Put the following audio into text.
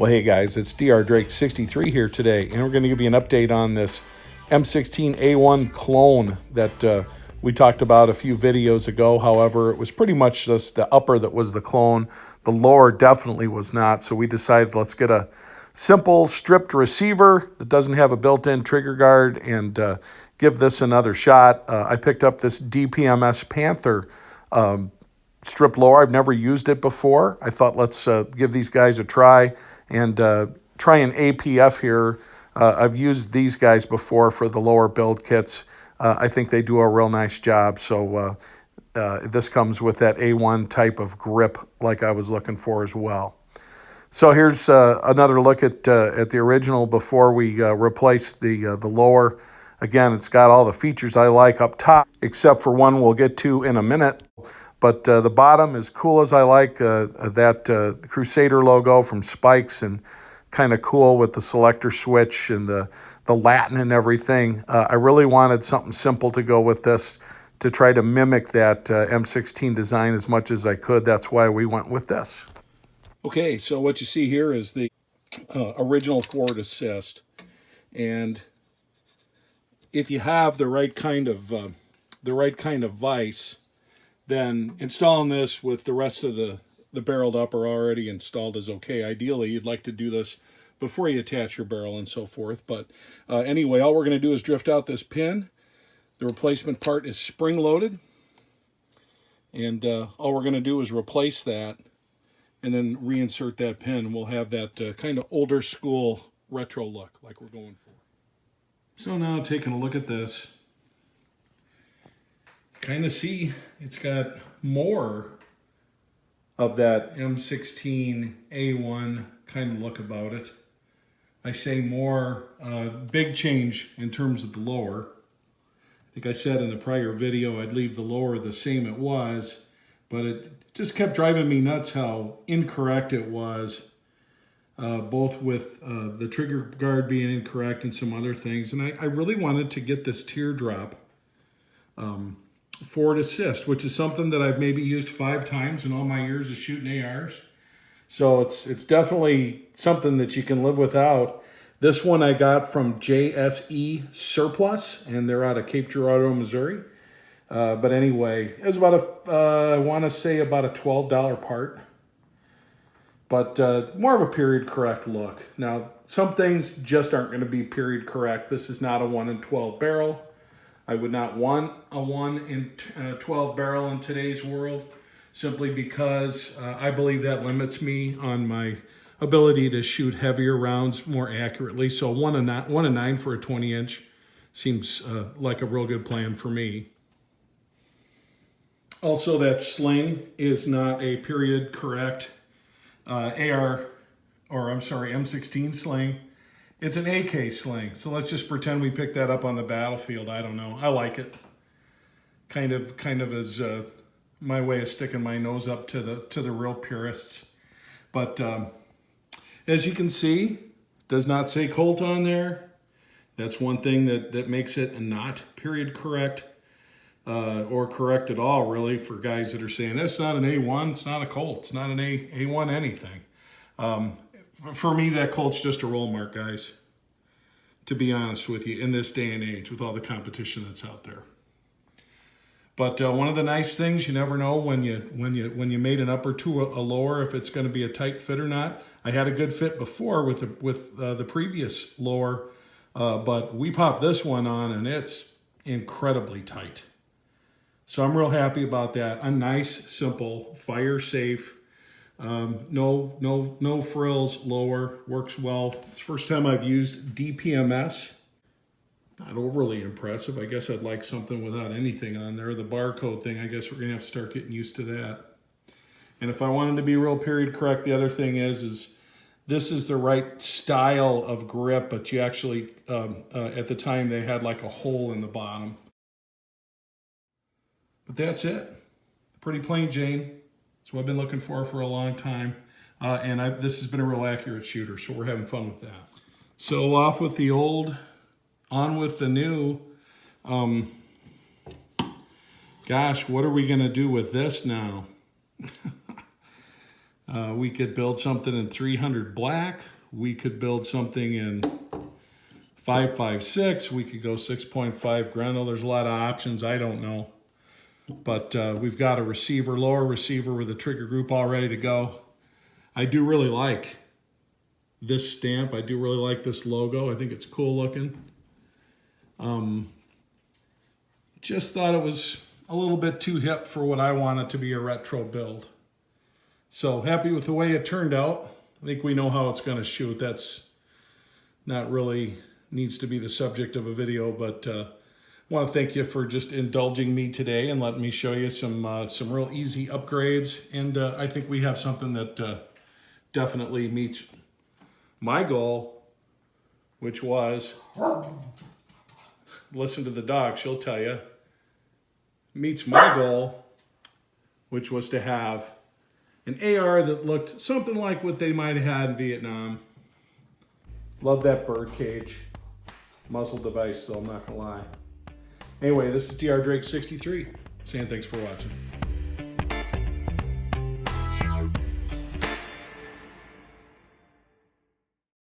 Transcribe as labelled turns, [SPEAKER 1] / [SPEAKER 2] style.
[SPEAKER 1] Well, hey guys, it's Dr. Drake 63 here today, and we're going to give you an update on this M16 A1 clone that we talked about a few videos ago. However, it was pretty much just the upper that was the clone. The lower definitely was not, so we decided let's get a simple stripped receiver that doesn't have a built-in trigger guard and give this another shot. I picked up this DPMS Panther strip lower. I've never used it before. I thought let's give these guys a try and try an APF here. I've used these guys before for the lower build kits. I think they do a real nice job. So this comes with that A1 type of grip like I was looking for as well. So here's another look at the original before we replace the lower. Again, it's got all the features I like up top, except for one we'll get to in a minute. But the bottom is cool as I like, that Crusader logo from Spikes, and kind of cool with the selector switch and the Latin and everything. I really wanted something simple to go with this to try to mimic that M16 design as much as I could. That's why we went with this. Okay, so what you see here is the original forward assist. And if you have the right kind of vise, then installing this with the rest of the barreled upper already installed is okay. Ideally, you'd like to do this before you attach your barrel and so forth. But anyway, all we're going to do is drift out this pin. The replacement part is spring-loaded. And all we're going to do is replace that and then reinsert that pin. We'll have that kind of older school retro look like we're going for. So now taking a look at this, kind of see it's got more of that M16 A1 kind of look about it. I say more, big change in terms of the lower. I think I said in the prior video I'd leave the lower the same it was, but it just kept driving me nuts how incorrect it was, both with the trigger guard being incorrect and some other things. And I really wanted to get this teardrop forward assist, which is something that I've maybe used 5 times in all my years of shooting ARs. So it's definitely something that you can live without. This one I got from JSE Surplus, and they're out of Cape Girardeau, Missouri. But anyway, it was about I want to say about a $12 part. But more of a period correct look. Now, some things just aren't going to be period correct. This is not a 1 in 12 barrel. I would not want a 1 in 12 barrel in today's world, simply because I believe that limits me on my ability to shoot heavier rounds more accurately. So 1 in 9 for a 20-inch seems like a real good plan for me. Also, that sling is not a period correct M16 sling. It's an AK sling, so let's just pretend we picked that up on the battlefield. I don't know. I like it. Kind of as my way of sticking my nose up to the real purists. But as you can see, it does not say Colt on there. That's one thing that makes it not period correct, or correct at all, really, for guys that are saying it's not an A1, it's not a Colt, it's not an A1 anything. For me, that Colt's just a roll mark, guys, to be honest with you, in this day and age with all the competition that's out there. But one of the nice things, you never know when you made an upper to a lower if it's going to be a tight fit or not. I had a good fit before with the previous lower, but we popped this one on and it's incredibly tight. So I'm real happy about that. A nice, simple, fire safe, no frills lower, works well. It's the first time I've used DPMS. Not overly impressive. I guess I'd like something without anything on there. The barcode thing, I guess we're gonna have to start getting used to that. And if I wanted to be real period correct, the other thing is this is the right style of grip, but you actually, at the time they had like a hole in the bottom. But that's it. Pretty plain Jane. It's what I've been looking for a long time. And this has been a real accurate shooter, so we're having fun with that. So off with the old, on with the new. Gosh, what are we going to do with this now? We could build something in 300 black. We could build something in 5.56. We could go 6.5 Grendel. There's a lot of options. I don't know. But we've got a receiver, lower receiver with a trigger group all ready to go. I do really like this stamp. I do really like this logo. I think it's cool looking. Just thought it was a little bit too hip for what I want it to be a retro build. So happy with the way it turned out. I think we know how it's going to shoot. That's not really needs to be the subject of a video, but I want to thank you for just indulging me today and letting me show you some real easy upgrades. And I think we have something that definitely meets my goal, which was, listen to the dog, she'll tell you, meets my goal, which was to have an AR that looked something like what they might have had in Vietnam. Love that bird cage. Muzzle device, though, I'm not gonna lie. Anyway, this is DR Drake 63, saying thanks for watching.